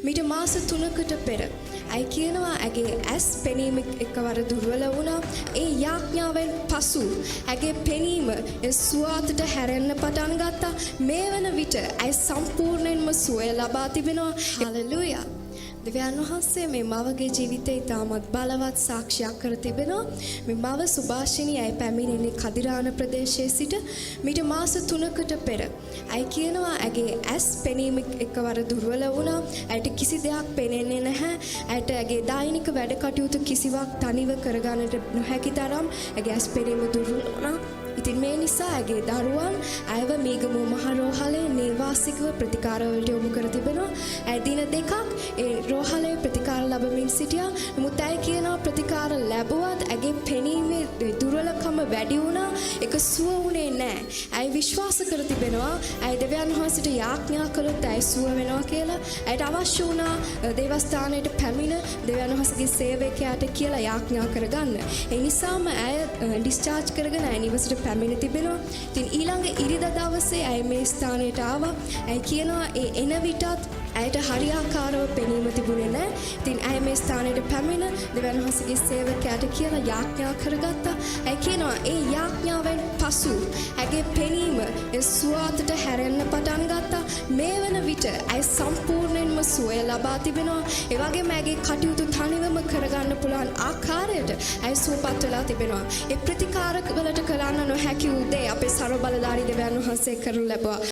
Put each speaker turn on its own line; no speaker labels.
මීට මාස 3කට පෙර ඇයි කියනවා ඇගේ ඇස් පෙනීම එකවර දුර්වල වුණා. ඒ යාඥාවෙන් පසු ඇගේ පෙනීම සුවාතට හැරෙන්න පටන් ගත්තා. මේ වන විට ඇයි සම්පූර්ණයෙන්ම සුවය ලබා තිබෙනවා. හලෙලූයා. දෙවියන් වහන්සේ මේ මවගේ ජීවිතේ ඉතාමත් බලවත් සාක්ෂියක් කර තිබෙනවා. මේ මව සුභාෂිනී ඇයි පැමිණෙන්නේ කදිරාන ප්‍රදේශයේ සිට මීට මාස 3කට පෙර. ඇයි කියනවා ඇගේ ඇස් පෙනීම එකවර දුර්වල වුණා. ඇයට කිසි දෙයක් පෙනෙන්නේ නැහැ. ඇයට ඇගේ දෛනික වැඩ කටයුතු කිසිවක් තනිව කරගන්නට නොහැකි තරම් ඇගේ ඇස් පෙනීම දුර්වල වුණා. ඉතින් මේ නිසා ඇගේ දරුවන් ඇයව මීගමුව මහ රෝහලේ නිර්වාසිකව ප්‍රතිකාර වලට යොමු කර තිබෙනවා. ඇය දින දෙකක් ඒ රෝහලේ ප්‍රතිකාර ලැබමින් සිටියා. නමුත් ඇය කියනවා ප්‍රතිකාර ලැබුවත් ඇගේ පෙනීමේ දුර්වලකම වැඩි වුණා. ඒක සුව වුණේ නැහැ. ඇය විශ්වාස කර තිබෙනවා ඇය දෙවියන් වහන්සේට යාඥා කළොත් ඇය සුව වෙනවා කියලා. ඇයට අවශ්‍ය වුණා දේවස්ථානයට පැමිණ දෙවියන් වහන්සේගේ සේවකයාට කියලා යාඥා කරගන්න. ඒ නිසාම ඇය ඩිස්චාර්ජ් කරගෙන ඇය නිවසට පැමිණ තිබෙනවා. ඉතින් ඊළඟ ඉරිදා දවසේ ඇය මේ ස්ථානයට ආවා. ඇය කියනවා ඒ එන විටත් ඇයට හරියාකාරව පෙනීම තිබුණේ නැහැ. ඉතින් ඇය මේ ස්ථානයට පැමිණ දෙවියන් වහන්සේගේ සේවකයාට කියලා යාඥා කරගත්තා. ඇය කියනවා ඒ යාඥාවෙන් පසු ඇගේ පෙනීම සුවාතට හැරෙන්න පටන් ගත්තා. මේ වන විට ඇය සම්පූර්ණයෙන්ම සුවය ලබා තිබෙනවා. ඒ වගේම ඇගේ කටයුතු තනිවම කරගන්න පුළුවන් ආකාරයට ඇය සුවපත් වෙලා තිබෙනවා. ඒ ප්‍රතිකාර වලට කරන්න නොහැකි වූ දේ අපේ ਸਰව බලධාරී දෙවියන් වහන්සේ කරනු ලැබුවා.